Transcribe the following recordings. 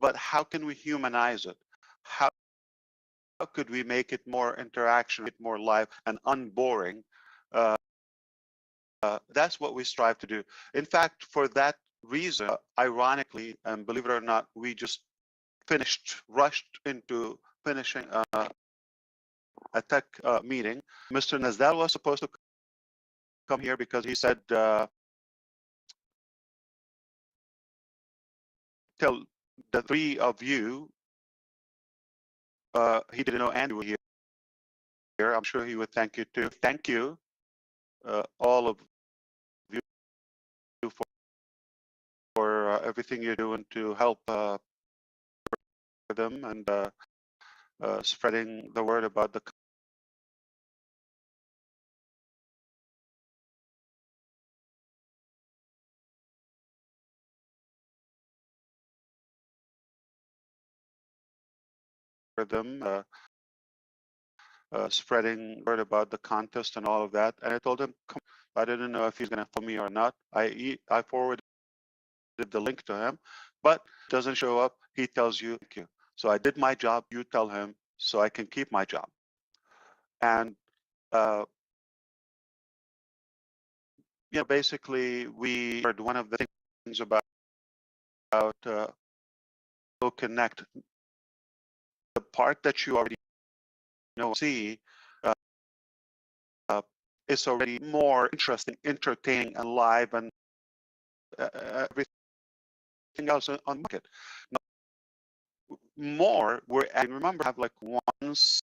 but how can we humanize it? How could we make it more interaction, make it more live and unboring? That's what we strive to do. In fact, for that reason, ironically, and believe it or not, we just rushed into finishing a tech meeting. Mr. Nazdal was supposed to come here because he said, tell the three of you, he didn't know Andy was here. I'm sure he would thank you too. Thank you, all of you, for everything you're doing to help them and spreading the word about the them, spreading word about the contest and all of that. And I told him, come, I didn't know if he's going to follow me or not. I forwarded the link to him, but it doesn't show up. He tells you, thank you. So I did my job. You tell him so I can keep my job. And basically, we heard one of the things about connect, the part that you already see is already more interesting, entertaining, and live, and everything else on the market. Now, more, I remember have like once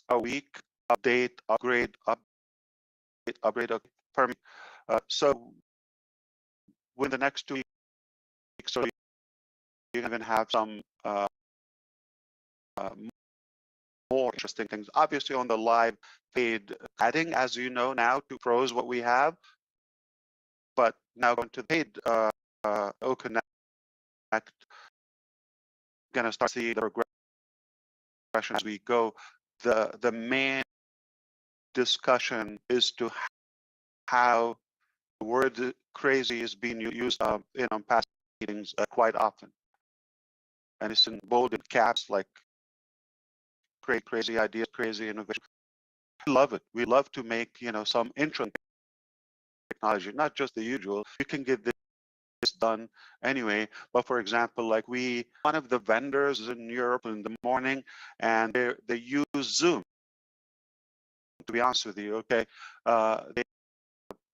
a week update, upgrade per week. So within the next 2 weeks, so you can even have some more interesting things. Obviously, on the live paid, adding, as you know now, to pros what we have, but now going to paid OConnect, going to start to see the progression as we go. The main discussion is to how the word crazy is being used in past meetings quite often, and it's in bold caps like crazy ideas, crazy innovation. We love it. We love to make some interesting technology, not just the usual. You can get this done anyway. But for example, like one of the vendors in Europe in the morning, and they use Zoom. To be honest with you, okay,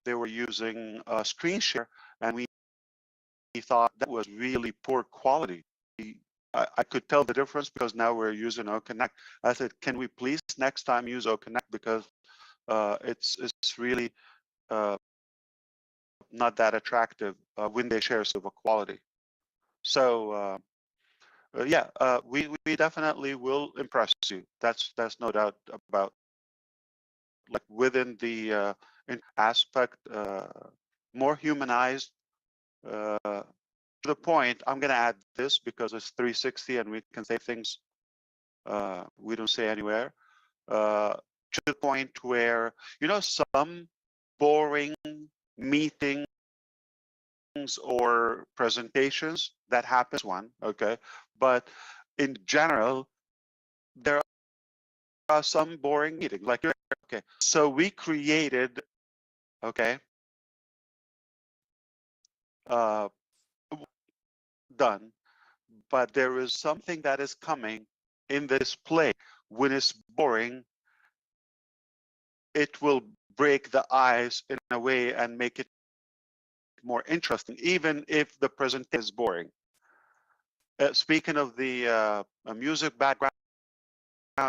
they were using screen share, and we thought that was really poor quality. I could tell the difference because now we're using OConnect. I said, can we please next time use OConnect, because it's really not that attractive when they share silver quality. So yeah, we definitely will impress you. That's no doubt about. Like within the aspect, more humanized. To the point, I'm going to add this because it's 360 and we can say things we don't say anywhere. To the point where some boring meetings or presentations that happens okay, but in general there are some boring meetings like okay. So we created done, but there is something that is coming in this play. When it's boring, it will break the ice in a way and make it more interesting, even if the presentation is boring. Speaking of the music background,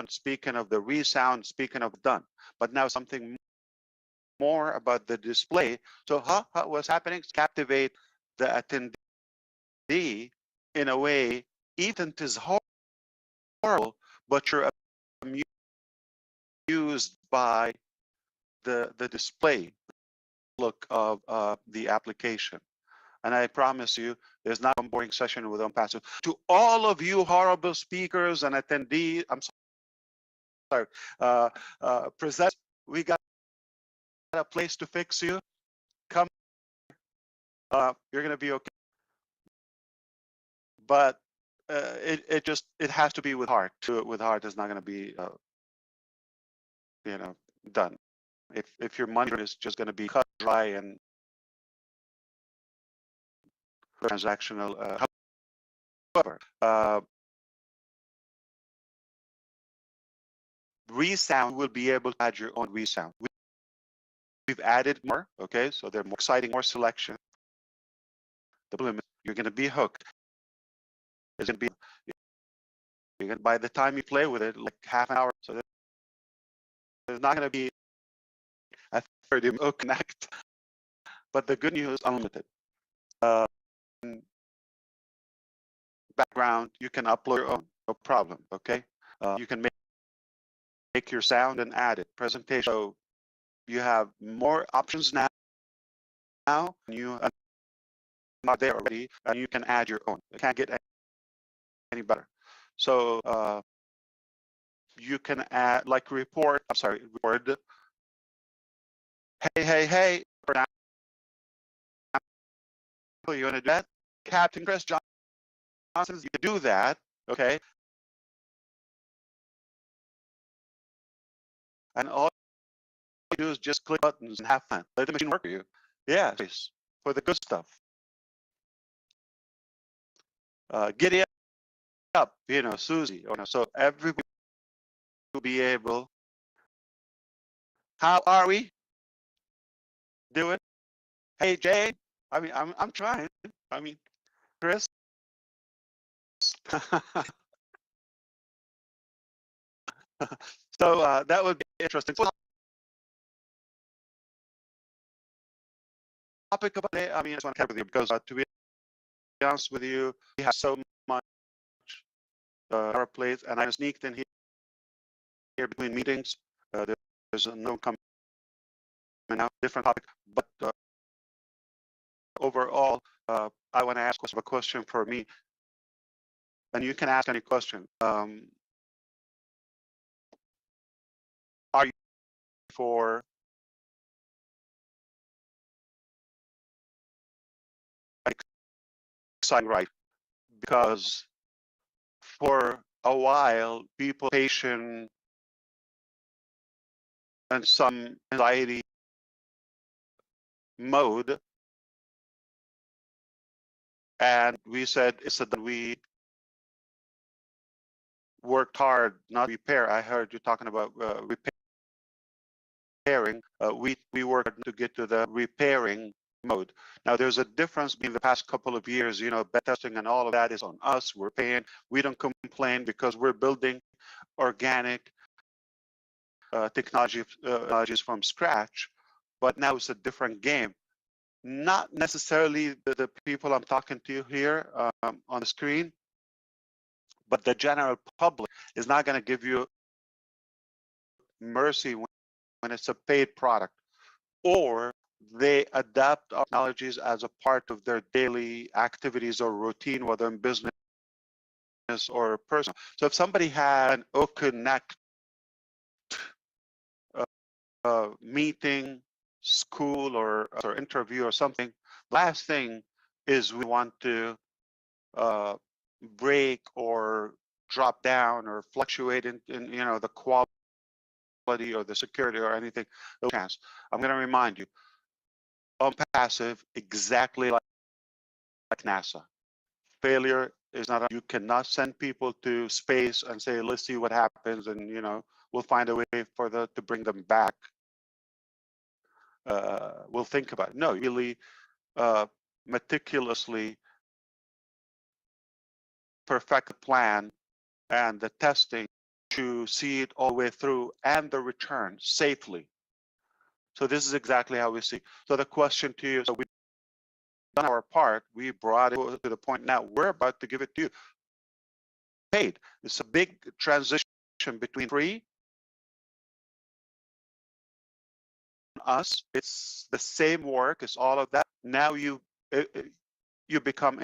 speaking of the resound, speaking of done, but now something more about the display. So what's happening is captivate the attendee in a way, even it is horrible, but you're amused by the display look of the application. And I promise you, there's not a boring session with Unpassive. To all of you horrible speakers and attendees, I'm sorry, present, we got a place to fix you. Come, you're going to be okay. But it has to be with heart. To it with heart is not going to be done. If your money is just going to be cut dry and transactional, however, resound will be able to add your own resound. We've added more, okay, so they're more exciting, more selection. The problem is you're going to be hooked. It's going to be, by the time you play with it, like half an hour, so there's not going to be a 30-minute connect. But the good news, unlimited. Background, you can upload your own, no problem, okay? You can make your sound and add it. Presentation, so you have more options now. You are not there already, and you can add your own. It can't get any better. So you can add, like, report. I'm sorry, record. Hey. For example, you want to do that? Captain Chris Johnson, you do that, okay? And all you do is just click buttons and have fun. Let the machine work for you. Yeah, for the good stuff. Giddy up, Susie. So everybody will be able. How are we doing? Hey, Jane. I mean, I'm trying. I mean, Chris. So that would be interesting. So, topic about it. I mean, I just want to cover with you because, to be honest with you, we have so much our plates, and I sneaked in here between meetings. There's no coming out, different topic, but overall, I want to ask a question for me, and you can ask any question. Are you for exciting, right? Because for a while, people patient and some anxiety mode, and we said it's that we worked hard, not repair. I heard you talking about repairing. We worked to get to the repairing mode. Now, there's a difference between the past couple of years. Beta testing and all of that is on us. We're paying. We don't complain because we're building organic technologies from scratch. But now it's a different game. Not necessarily the people I'm talking to here on the screen, but the general public is not going to give you mercy when it's a paid product, or they adapt our technologies as a part of their daily activities or routine, whether in business or personal. So if somebody had an Connect meeting, school, or interview or something, last thing is we want to break or drop down or fluctuate in the quality or the security or anything. No chance. I'm going to remind you, on passive, exactly like NASA. Failure is not. You cannot send people to space and say, let's see what happens, and we'll find a way to bring them back. We'll think about it. No, really meticulously perfect the plan and the testing to see it all the way through and the return safely. So this is exactly how we see. So the question to you, so we've done our part, we brought it to the point now, we're about to give it to you. Paid. It's a big transition between free us. It's the same work, it's all of that. Now you become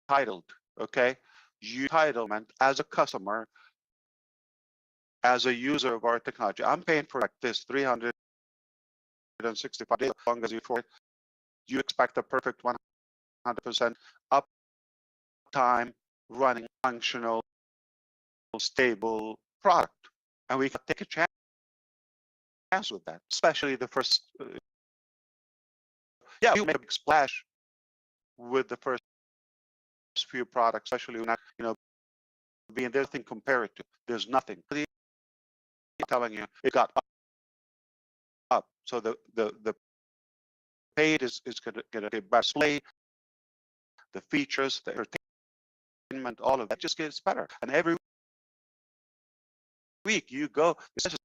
entitled, okay? Entitlement as a customer, as a user of our technology. I'm paying for like this 365 days, as long as you expect a perfect 100% uptime, running, functional, stable product, and we can take a chance with that. Especially the first, yeah, we made a big splash with the first few products, especially when, being there's nothing compared to. There's nothing. I'm telling you, it got up. So the paid is going to get a better display, the features, the entertainment, all of that just gets better. And every week you go, it's just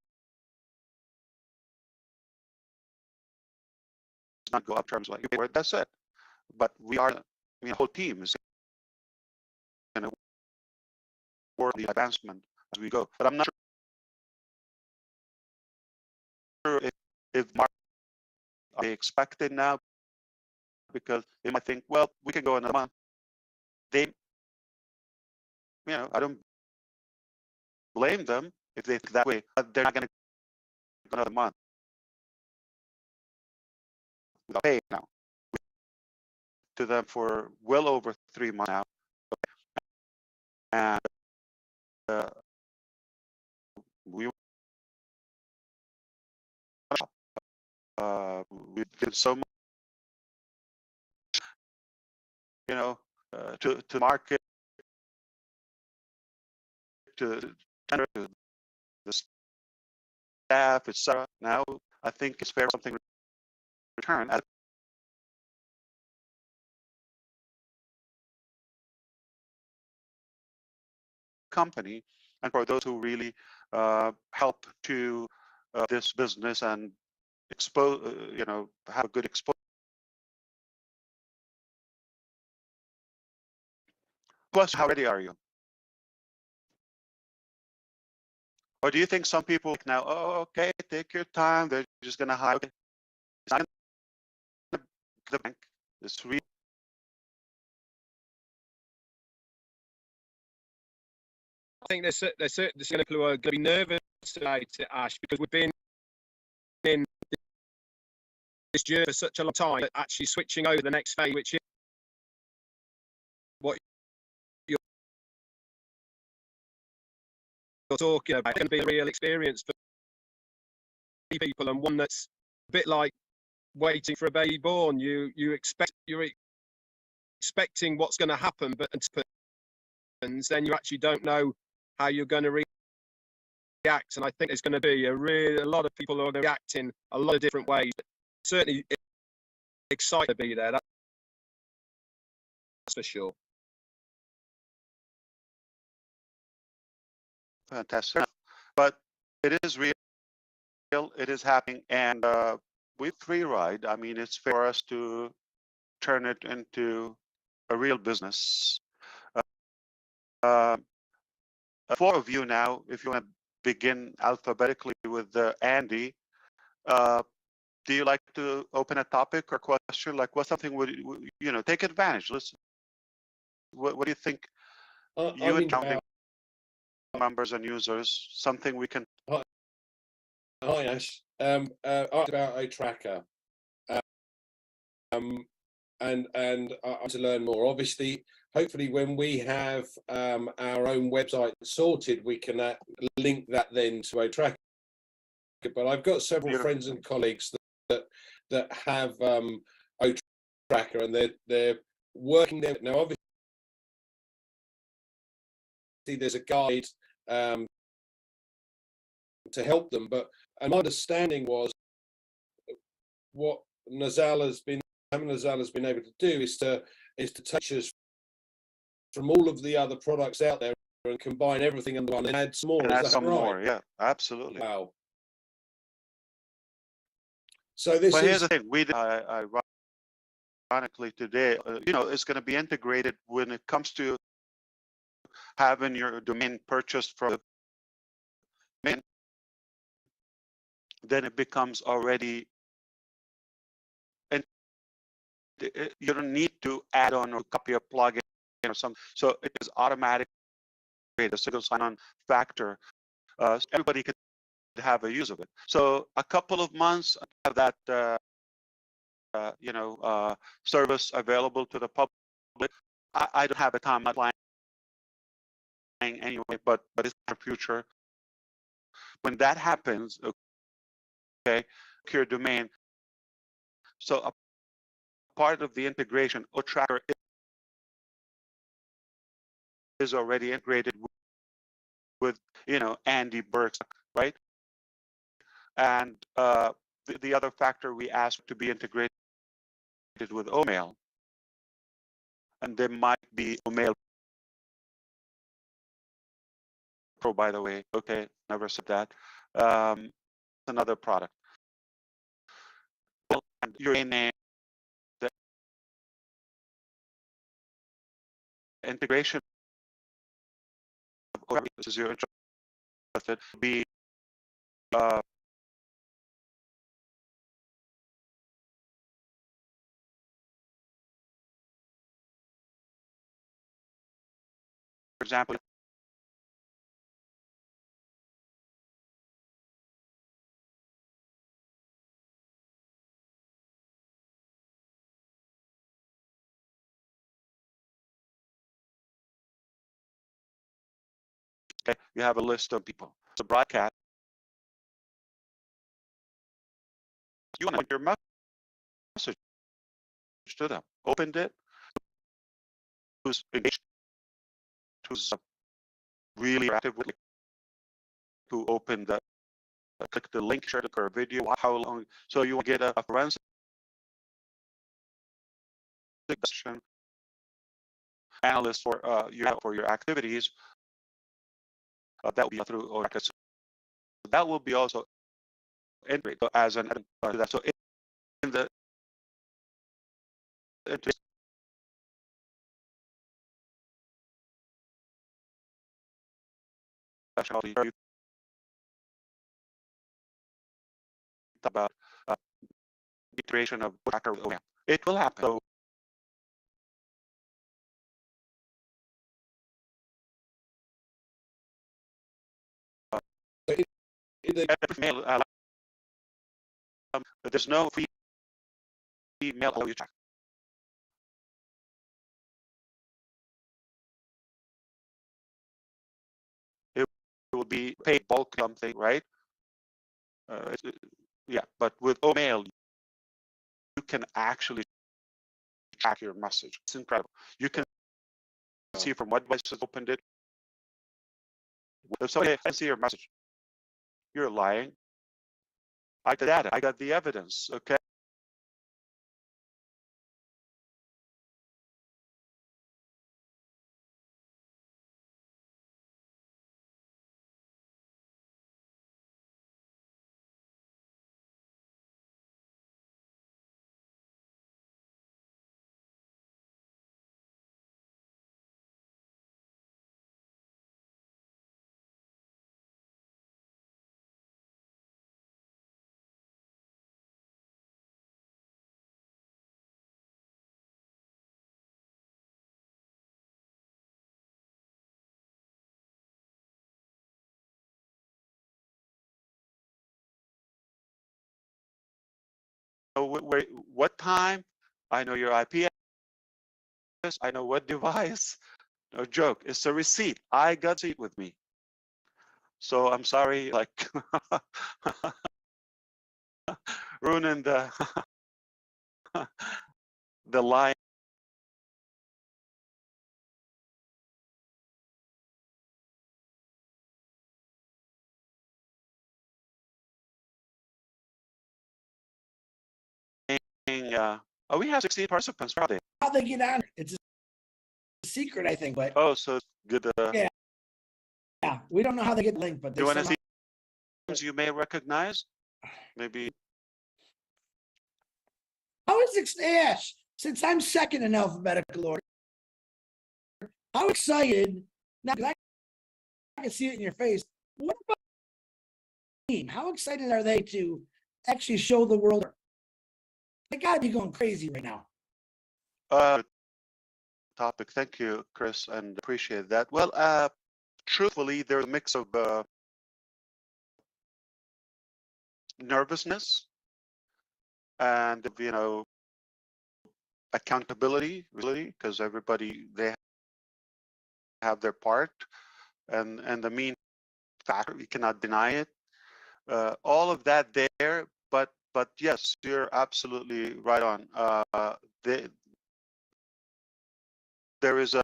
not go up terms like that's it. But we are, the whole team is going to work the advancement as we go. But I'm not sure if market are they expected now, because they might think, well, we can go another month. They, I don't blame them if they think that way, but they're not going to go another month without pay now. To them for well over 3 months now, and we we did so much, to market, to tender, to the staff, etc. Now I think it's fair something return as a company, and for those who really help to this business and expose, have a good exposure. Plus, how ready are you? Or do you think some people now, oh, okay, take your time, they're just going to hire? Okay. It's not the bank. It's really. I think there's certain people who are going to be nervous today, Ash, because we've been in this journey for such a long time that actually switching over the next phase, which is what you're talking about, going to be a real experience for people, and one that's a bit like waiting for a baby born. You're expecting what's going to happen, but until it happens, then you actually don't know how you're going to react. And I think there's going to be a lot of people who are going to react in a lot of different ways. But certainly excited to be there. That's for sure. Fantastic. But it is real. It is happening, and with free ride, I mean, it's fair for us to turn it into a real business. Four of you now, if you want to begin alphabetically with Andy, do you like to open a topic or question? Like, what's something would take advantage? Listen, what do you think? You and counting members and users, something we can. Hi Ash. Asked about a tracker, and I want to learn more. Obviously, hopefully, when we have our own website sorted, we can link that then to a tracker. But I've got several friends and colleagues that have a tracker, and they're working there now. Obviously, there's a guide to help them, but my understanding was what Nazal has been able to do is to take us from all of the other products out there and combine everything under one and add some more. Add some more, yeah, absolutely. Wow. So this but here's the thing, we ironically today, it's going to be integrated when it comes to having your domain purchased from the domain. Then it becomes already, and you don't need to add on or copy a plugin or something. So it is automatic, a single sign-on factor. So everybody could have a use of it. So a couple of months have that, service available to the public. I don't have a timeline anyway, but it's our future. When that happens, okay, secure domain. So a part of the integration, tracker is already integrated with Andy Burke's, right? And the other factor we asked to be integrated with OMail, and there might be OMail Pro, by the way. Okay, never said that. Another product. Well, and your name, the integration of this is your interested be for example, okay, you have a list of people. It's a broadcast. You want to your message to them. Opened it. Who's engaged? Who's really active with? Who opened the? Click the link, share the video. How long? So you will get a forensic analyst for for your activities. That will be through Oracle. So that will be also integrated as an that. So in the about iteration of tracker with OEM. It will happen. So there's no free email you track. It will be paid bulk something, right? Yeah, but with OMail, you can actually track your message. It's incredible. You can see from what devices opened it. If somebody can see your message, you're lying. I got the data. I got the evidence. Okay. So what time? I know your IP address. I know what device. No joke. It's a receipt. I got a receipt with me. So I'm sorry, like ruining the line. Oh, we have 16 participants. How they get on? It's a secret, I think. But oh, so good. yeah, we don't know how they get linked. But You want to see names you may recognize? Maybe. How is it, Ash? Since I'm second in alphabetical order, how excited? Now, I can see it in your face. What about the team? How excited are they to actually show the world? They got to be going crazy right now. Topic. Thank you, Chris, and appreciate that. Well, truthfully, there's a mix of nervousness and accountability, really, because everybody they have their part. and the mean factor. We cannot deny it. All of that there, but yes, you're absolutely right on. There is a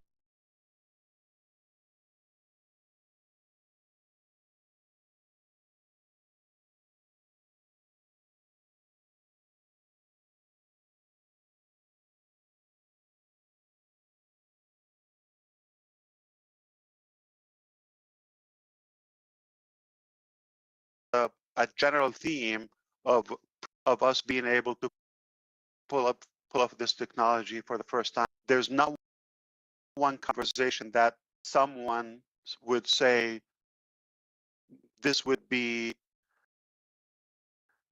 a general theme of us being able to pull up this technology for the first time. There's not one conversation that someone would say this would be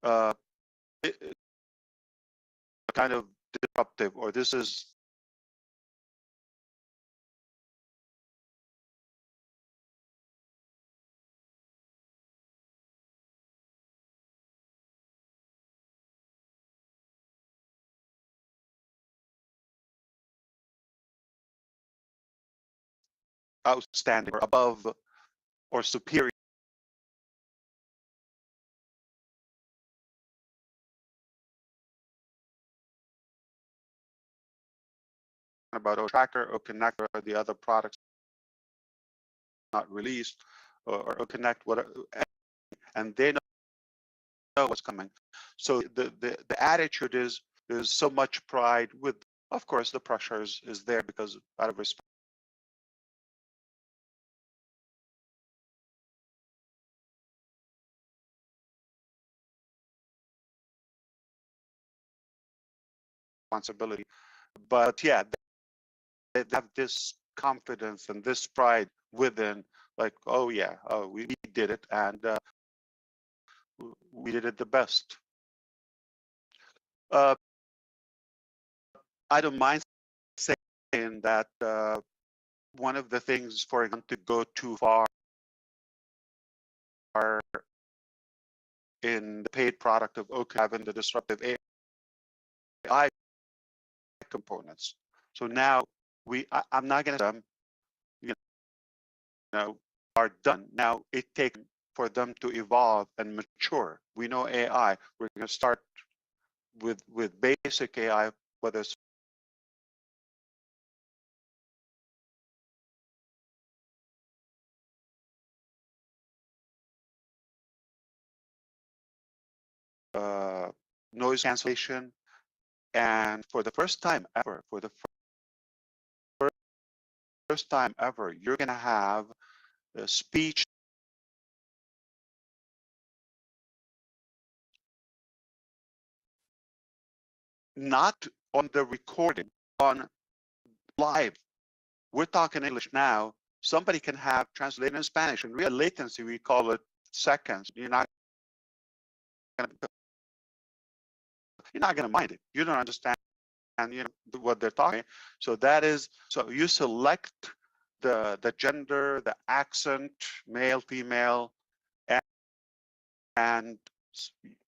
uh, kind of disruptive, or this is outstanding or above or superior about Tracker or Connector or the other products not released, or Connect, whatever, and they know what's coming. So the attitude is there's so much pride with, of course, the pressure is there because out of responsibility. But yeah, they have this confidence and this pride within, like, oh yeah, we did it, and we did it the best. I don't mind saying that one of the things, for example, to go too far in the paid product of OK having the disruptive AI components. So now I'm not going to, you know, are done. Now it takes for them to evolve and mature. We know AI. We're going to start with basic AI, whether it's noise cancellation, and for the first time ever, first time ever, you're going to have speech not on the recording, on live. We're talking English now. Somebody can have translated in Spanish, and real latency, we call it seconds. You're not going to mind it. You don't understand, what they're talking. So that is, so you select the gender, the accent, male, female, and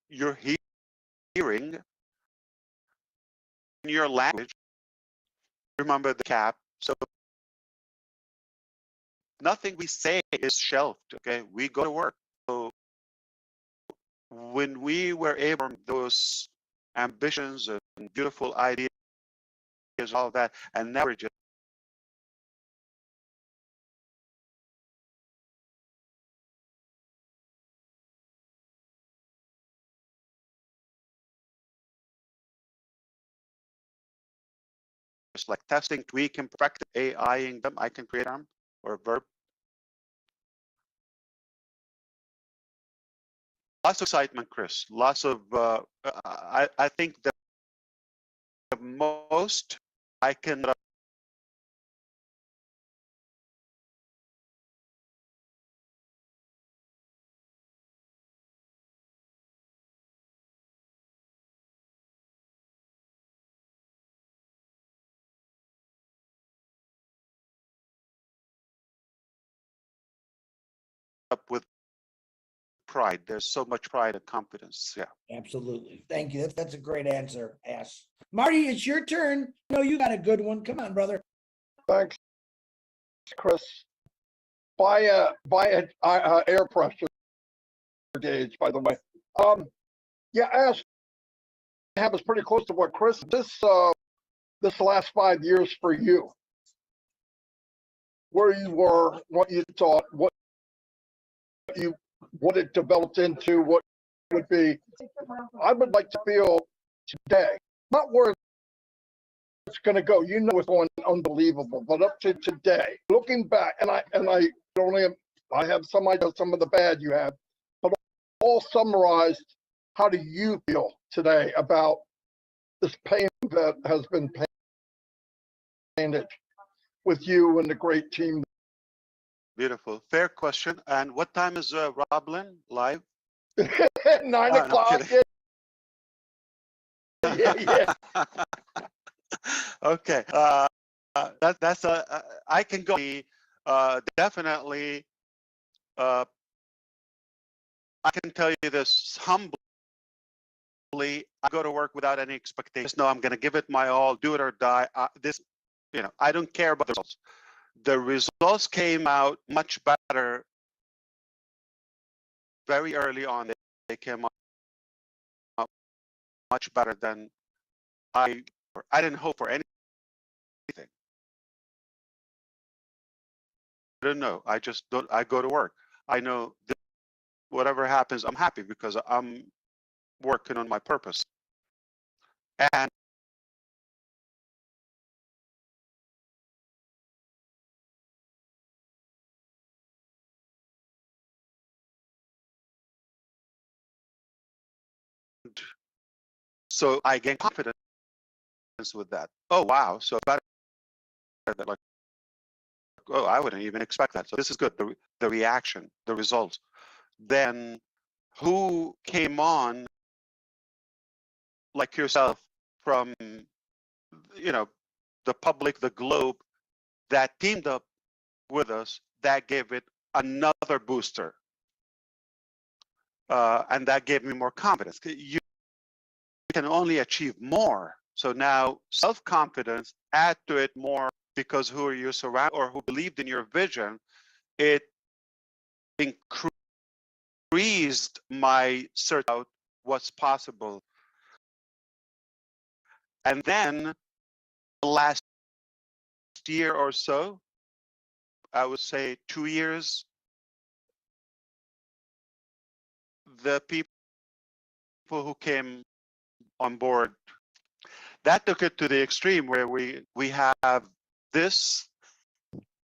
you're hearing in your language. Remember the cap. So nothing we say is shelved. Okay, we go to work. So when we were able to those ambitions and beautiful ideas, all that, and never just like testing, tweaking, practice AIing them. I can create them or verb. Lots of excitement, Chris. Lots of. I think the most I can up with pride. There's so much pride and confidence. Yeah. Absolutely. Thank you. That's a great answer, Ash. Marty, it's your turn. No, you got a good one. Come on, brother. Thanks, Chris. by a air pressure gauge, by the way. Yeah, as have is pretty close to what Chris. This last 5 years for you, where you were, what you thought, what it developed into, what would be. I would like to feel today, not where it's going to go. You know, it's going unbelievable, but up to today, looking back, and I only have, I have some ideas, some of the bad you had, but all summarized. How do you feel today about this pain that has been painted with you and the great team? Beautiful. Fair question. And what time is Roblin live? 9 o'clock. No, Yeah. Okay. That's a. I can go. Definitely. I can tell you this humbly. I go to work without any expectations. No, I'm going to give it my all, do it or die. I don't care about the results. The results came out much better very early on. They came out much better than I didn't hope for anything. I don't know. I just don't. I go to work. I know that whatever happens, I'm happy because I'm working on my purpose. And so I gain confidence with that. Oh wow! So better than like, oh, I wouldn't even expect that. So this is good. The reaction, the results. Then who came on like yourself from the public, the globe, that teamed up with us, that gave it another booster, and that gave me more confidence. You can only achieve more. So now self-confidence, add to it more, because who are you surrounded or who believed in your vision, it increased my search out what's possible. And then the last year or so, I would say 2 years, the people who came on board, that took it to the extreme where we have this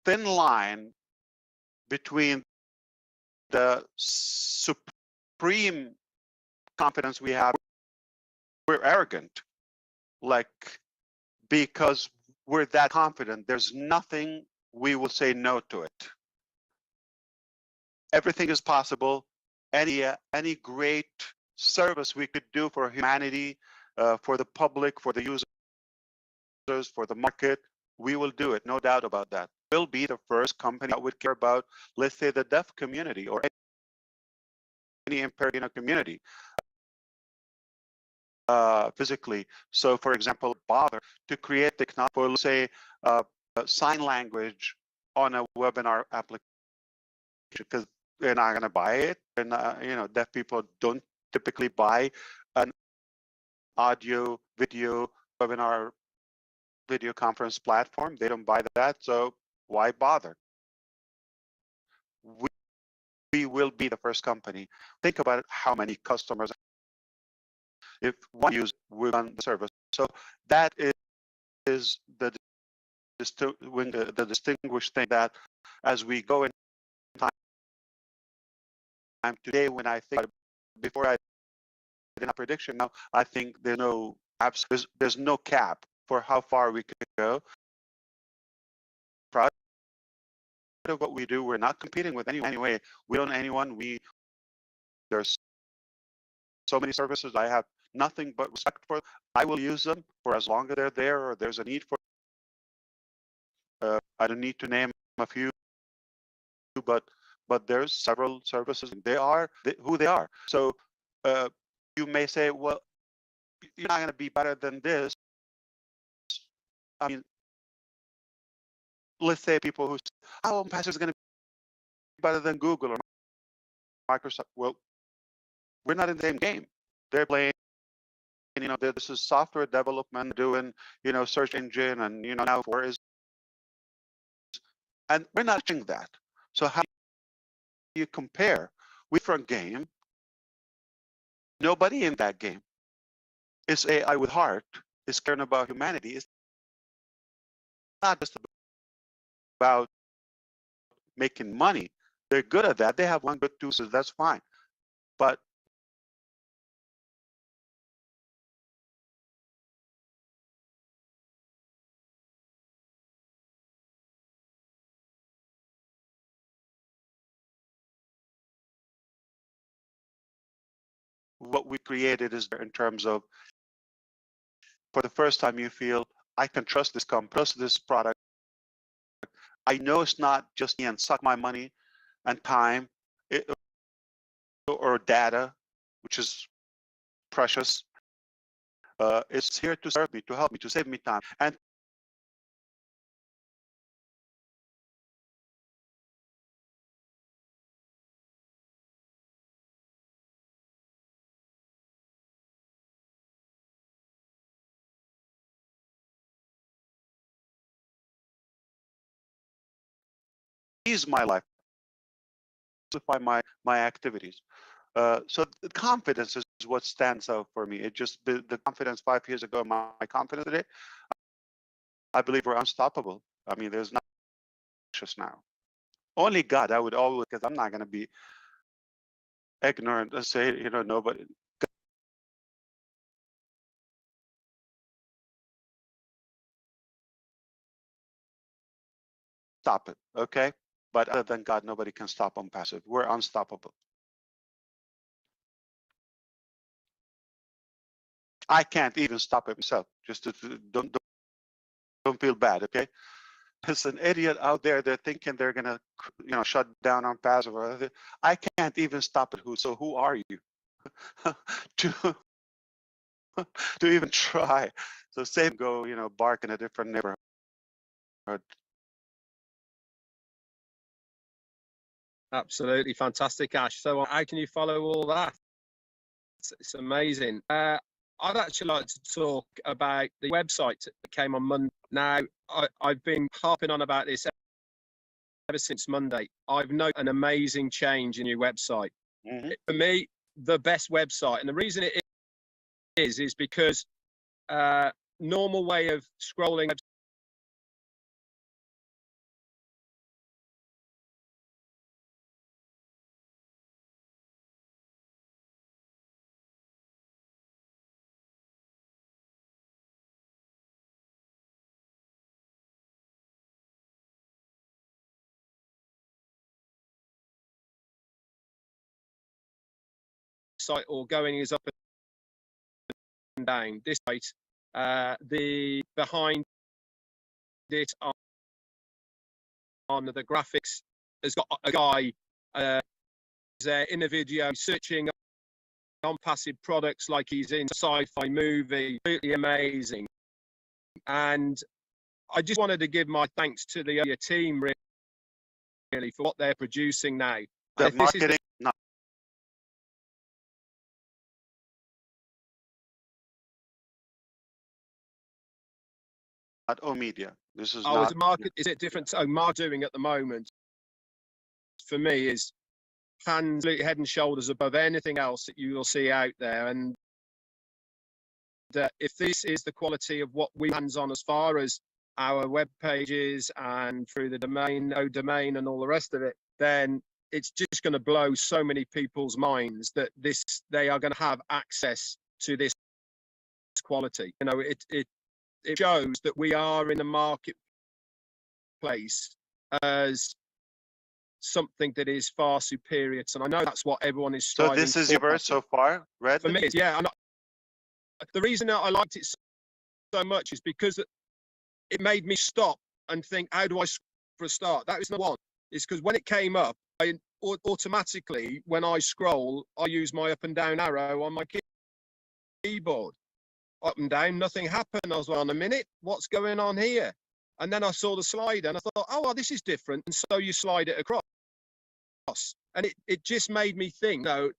thin line between the supreme confidence we have. We're arrogant, like, because we're that confident, there's nothing we will say no to it. Everything is possible. Any great service we could do for humanity, for the public, for the users, for the market, we will do it, no doubt about that. We'll be the first company that would care about, let's say, the deaf community or any impaired community physically. So, for example, bother to create technology for, let's say, sign language on a webinar application, because they're not going to buy it, and deaf people don't typically buy an audio, video, webinar, video conference platform. They don't buy that, so why bother? We will be the first company. Think about it, how many customers, if one user will run the service. So that is the distinguished thing, that as we go in time today, when I think before I did a prediction, now I think there's no cap for how far we could go. Proud of what we do. We're not competing with anyone anyway. We don't anyone. There's so many services I have nothing but respect for. I will use them for as long as they're there or there's a need for. I don't need to name a few, but there's several services. They are who they are. So you may say, well, you're not going to be better than this. I mean, let's say people who say, oh, Pastor's going to better than Google or Microsoft. Well, we're not in the same game. They're playing, this is software development, doing, search engine, and now where is, and we're not touching that. So how do you compare? We different game. Nobody in that game is AI with heart, is caring about humanity. It's not just about making money. They're good at that. They have one good tool, so that's fine. But what we created is in terms of, for the first time, you feel I can trust this company, trust this product. I know it's not just me and suck my money and time or data, which is precious. It's here to serve me, to help me, to save me time. And ease my life, simplify my activities. So the confidence is what stands out for me. It just the confidence 5 years ago, my confidence today, I believe we're unstoppable. I mean, there's not just now. Only God, I would always, because I'm not going to be ignorant and say, nobody. Stop it, okay? But other than God, nobody can stop passive. We're unstoppable. I can't even stop it myself. Just don't feel bad, okay? There's an idiot out there. They're thinking they're gonna, shut down passive. I can't even stop it. So who are you to to even try? So same go, bark in a different neighborhood. Absolutely fantastic, Ash. So how can you follow all that? It's amazing. I'd actually like to talk about the website that came on Monday. Now, I've been harping on about this ever since Monday. I've noticed an amazing change in your website. Mm-hmm. For me, the best website. And the reason it is because normal way of scrolling site or going is up and down. This site, the behind it on the graphics has got a guy in a video searching on passive products like he's in a sci-fi movie. Absolutely amazing. And I just wanted to give my thanks to the team really for what they're producing now. The marketing, not media. This is not. Is market? Is it different? So doing at the moment for me is hands, head and shoulders above anything else that you will see out there. And if this is the quality of what we hands on as far as our web pages and through the domain and all the rest of it, then it's just going to blow so many people's minds that they are going to have access to this quality. It shows that we are in the marketplace as something that is far superior. And I know that's what everyone is striving for. So this is your verse so far, Red? For me, yeah. The reason that I liked it so much is because it made me stop and think, how do I for a start? That was the one. It's because when it came up, I automatically, when I scroll, I use my up and down arrow on my keyboard. Up and down, nothing happened. I was like, on a minute, what's going on here? And then I saw the slider and I thought, oh, well, this is different. And so you slide it across. And it just made me think, no,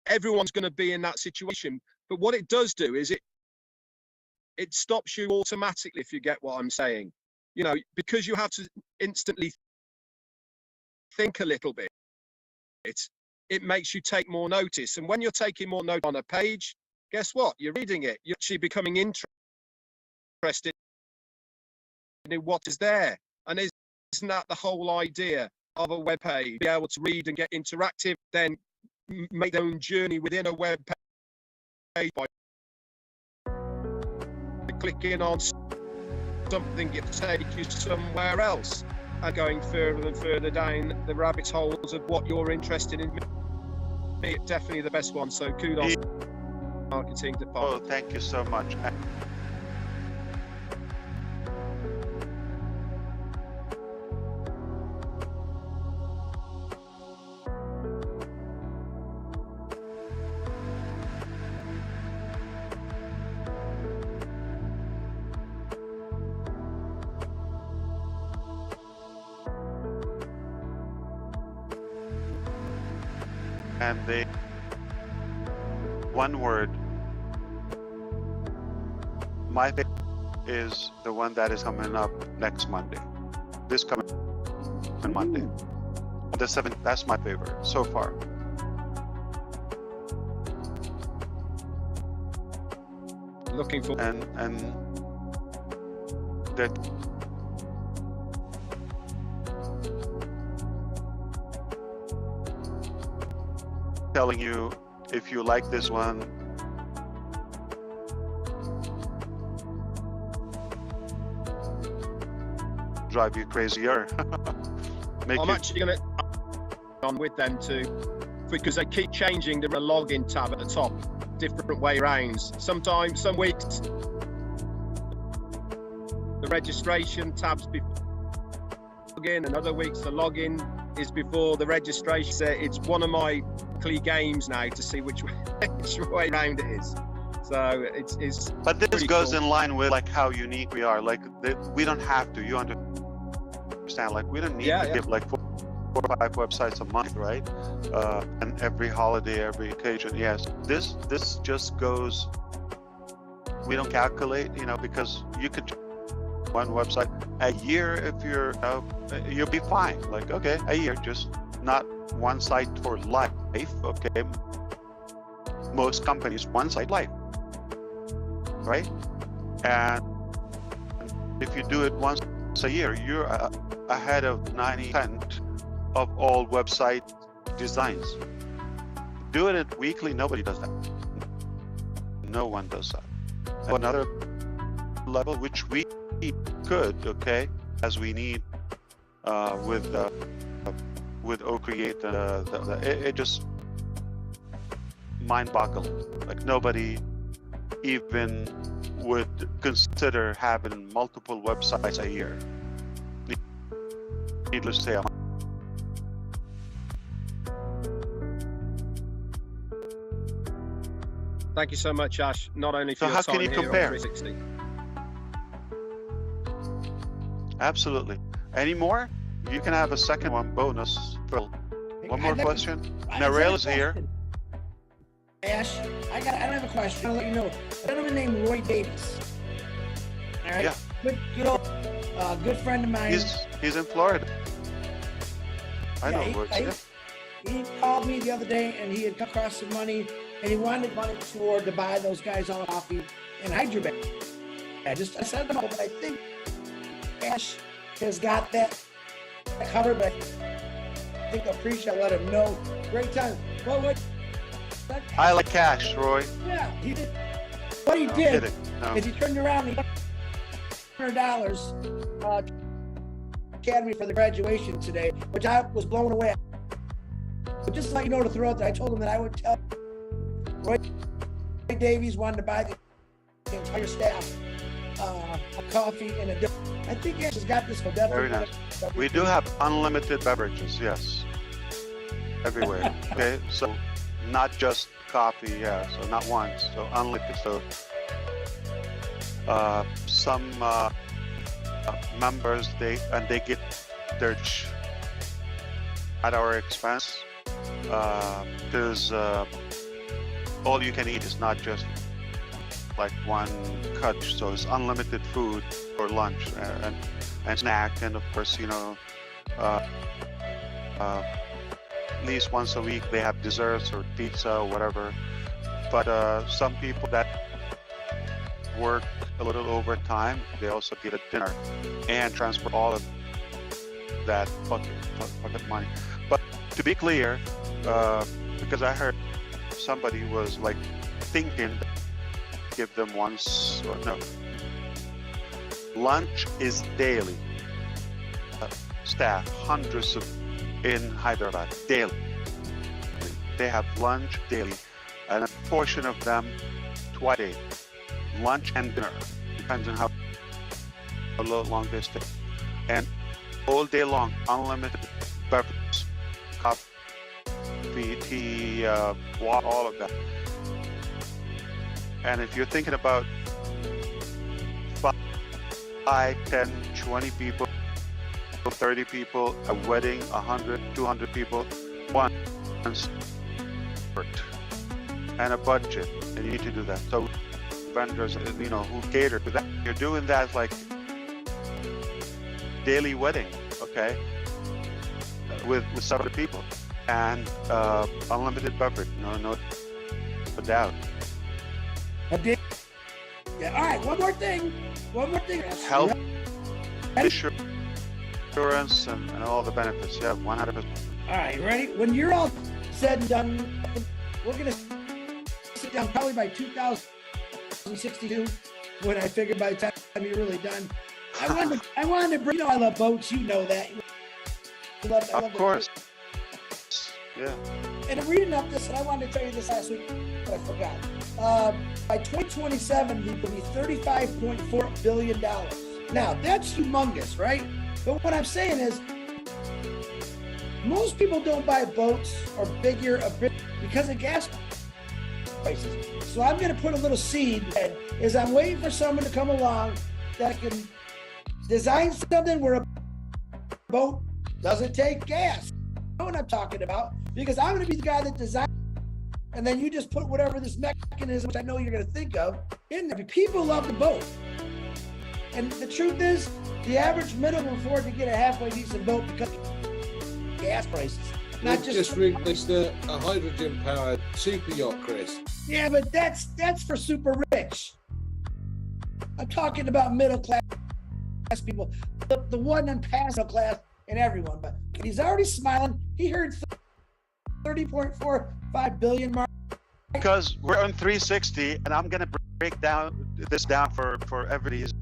everyone's going to be in that situation. But what it does do is it stops you automatically, if you get what I'm saying. You know, because you have to instantly think a little bit, it makes you take more notice. And when you're taking more note on a page, guess what? You're reading it. You're actually becoming interested in what is there. And isn't that the whole idea of a web page? Be able to read and get interactive, then make their own journey within a web page by clicking on something that take you somewhere else and going further and further down the rabbit holes of what you're interested in. It's definitely the best one. So kudos to the marketing department. Oh, thank you so much. And they, one word, my favorite is the one that is coming up next Monday. This coming Monday. The 7th, that's my favorite so far. Looking for And that telling you if you like this one, drive you crazier. Make I'm you, actually going to on with them too, because they keep changing the login tab at the top, different way rounds. Sometimes, some weeks, the registration tab's before login, and other weeks the login is before the registration. So it's one of my games now to see which way round it is. So it's but this goes cool. in line with like how unique we are. Like we don't have to. You understand? Like we don't need to give like 4 or 5 websites a month, right? And every holiday, every occasion. Yes, this just goes. We don't calculate, you know, because you could one website a year if you're you'll be fine. Like okay, a year, just not one site for life. Okay, most companies one site life, right? And if you do it once a year, you're ahead of 90% of all website designs. Do it weekly, nobody does that. No one does that. Another level, which we could, okay, as we need with OCreate, it just mind-boggling. Like nobody even would consider having multiple websites a year. Needless to say, Thank you so much, Ash. Not only for So your how time can you here compare? on 360. absolutely. Any more? You can have a second one bonus. Phil. One more question. Narelle is here. Ash, I don't have a question. I'll let you know. A gentleman named Roy Davies. All right. Yeah. Good friend of mine. He's in Florida. I know. He called me the other day and he had come across some money and he wanted money to buy those guys all coffee in Hyderabad. I said no, but I think Ash has got that covered, but I think I'm pretty sure I let him know. Great time. Well, I like cash, Roy. yeah, he did. What he did is he turned around and he got $100 Academy for the graduation today, which I was blown away. But just to let you know, to throw out there, I told him that I would tell Roy Davies wanted to buy the entire staff a coffee and a. I think Ash has got this for definitely. Very nice. We do have unlimited beverages, yes, everywhere. Okay, so not just coffee, yeah. So not once, so unlimited. So some members they get their at our expense, because all you can eat is not just like one cut, so it's unlimited food for lunch and snack, and of course, you know, at least once a week they have desserts or pizza or whatever. But some people that work a little overtime, they also get a dinner and transfer all of that bucket money. But to be clear, because I heard somebody was like thinking, give them once or no. Lunch is daily. Staff, hundreds of in Hyderabad daily. They have lunch daily, and a portion of them twice a day. Lunch and dinner, depends on how long they stay. And all day long, unlimited beverages, coffee, tea, water, all of that. And if you're thinking about 5, 10, 20 people, 30 people, a wedding, 100, 200 people, one and a budget, and you need to do that. So vendors, you know, who cater to that, you're doing that like daily wedding, okay, with several people, and unlimited beverage, no doubt. Okay. Yeah. All right. One more thing. Health insurance and all the benefits. Yeah, 100%. All right. Ready? When you're all said and done, we're gonna sit down probably by 2062. When I figured by the time you're really done, I wanted to bring. You know, I love boats. You know that. Of course. Yeah. And I'm reading up this, and I wanted to tell you this last week, but I forgot. By 2027, we will be $35.4 billion. Now, that's humongous, right? But what I'm saying is, most people don't buy boats or bigger because of gas prices. So I'm going to put a little seed as I'm waiting for someone to come along that can design something where a boat doesn't take gas. You know what I'm talking about? Because I'm going to be the guy that designs, and then you just put whatever this mechanism, which I know you're going to think of, in there. People love the boat. And the truth is, the average middle will afford to get a halfway decent boat because of gas prices. Not just released a hydrogen-powered super yacht, Chris. Yeah, but that's for super rich. I'm talking about middle class people, the one in past middle class and everyone. But he's already smiling. He heard 30.45 billion mark. Because we're on 360, and I'm going to break this down for everybody's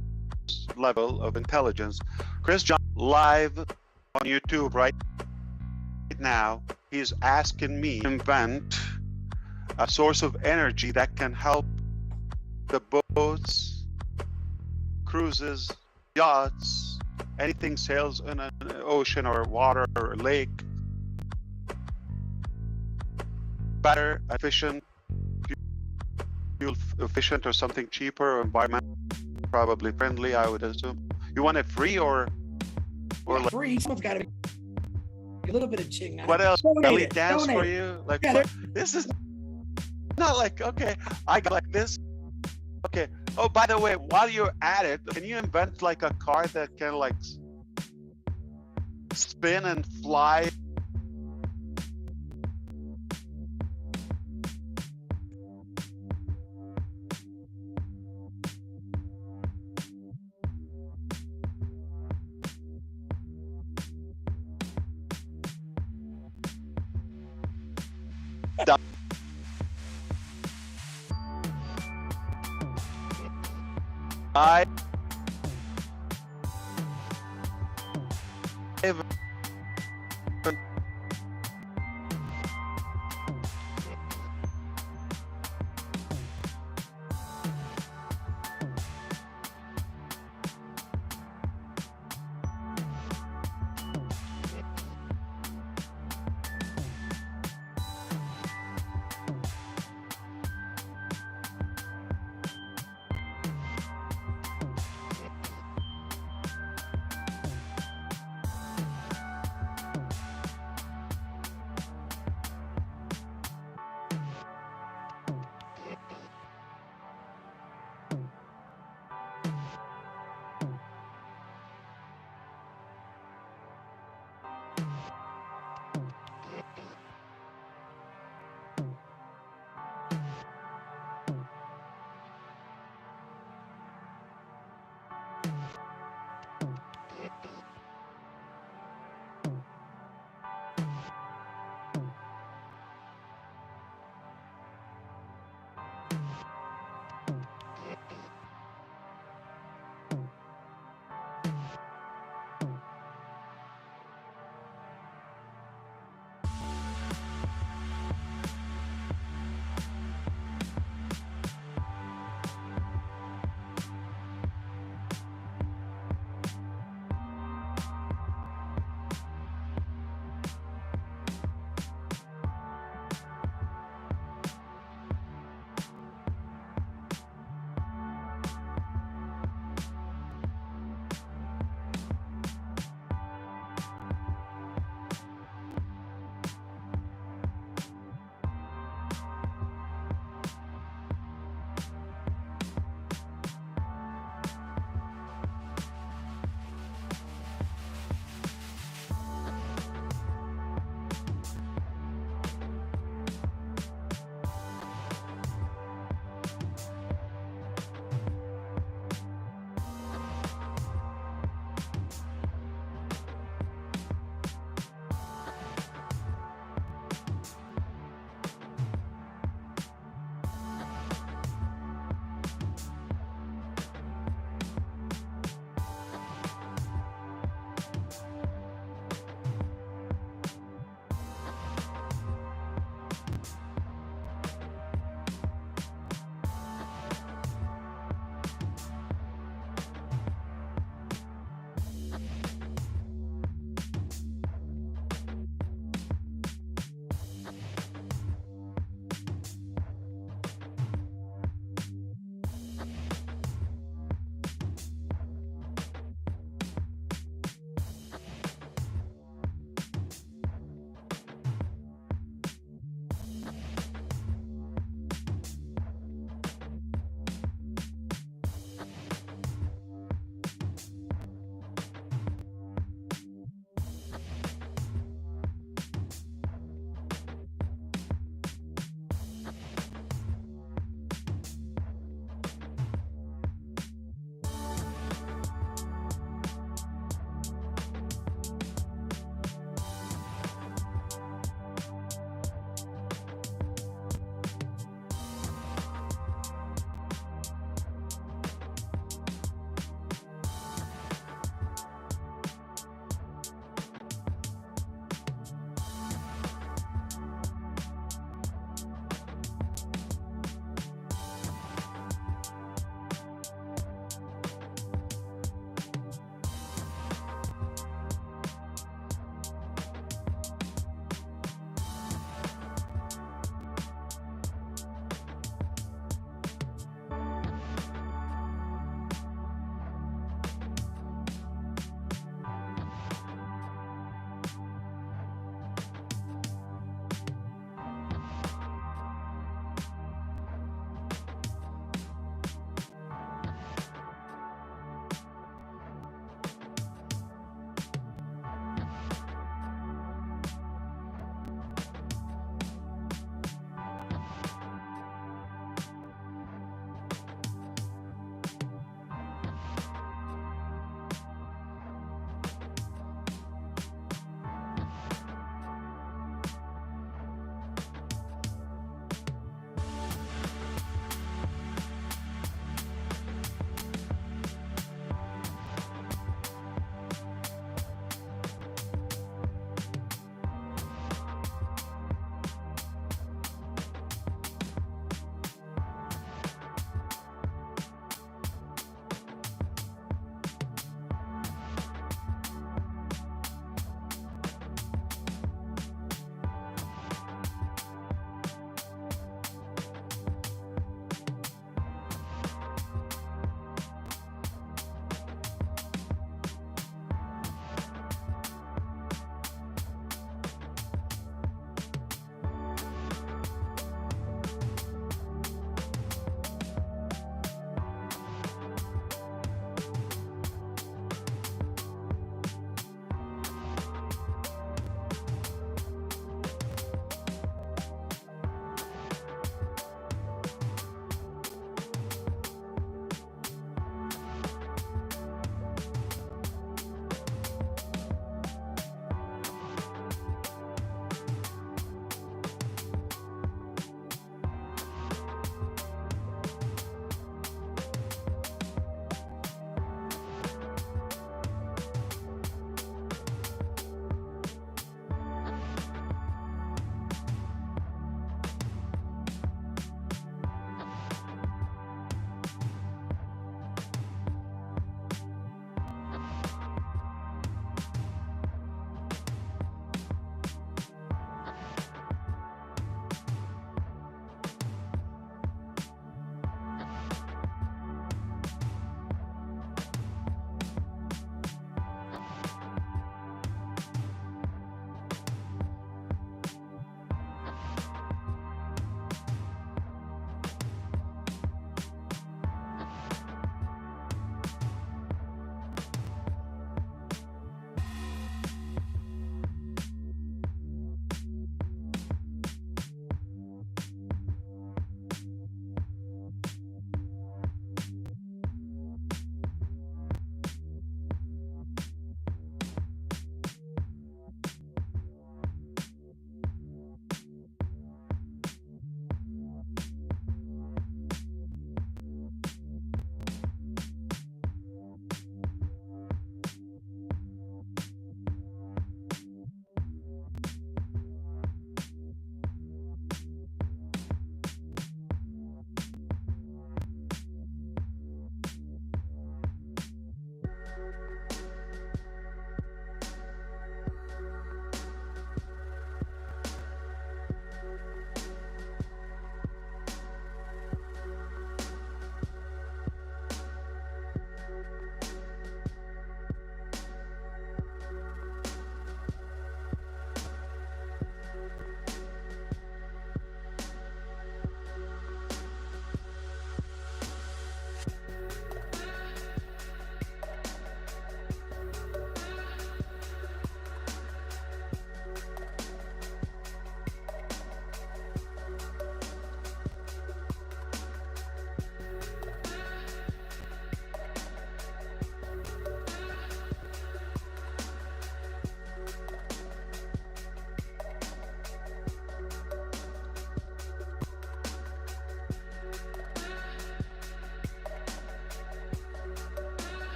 level of intelligence. Chris John live on YouTube right now. He's asking me to invent a source of energy that can help the boats, cruises, yachts, anything sails in an ocean or water or a lake, better, efficient, fuel efficient, or something cheaper, or environment probably friendly, I would assume. You want it free or like, free? Someone's got to be a little bit of ching. What else? Belly dance for it. you? Like, Yeah, what? This is not like, okay, I got like this. Okay. Oh, by the way, while you're at it, can you invent like a car that can like spin and fly? I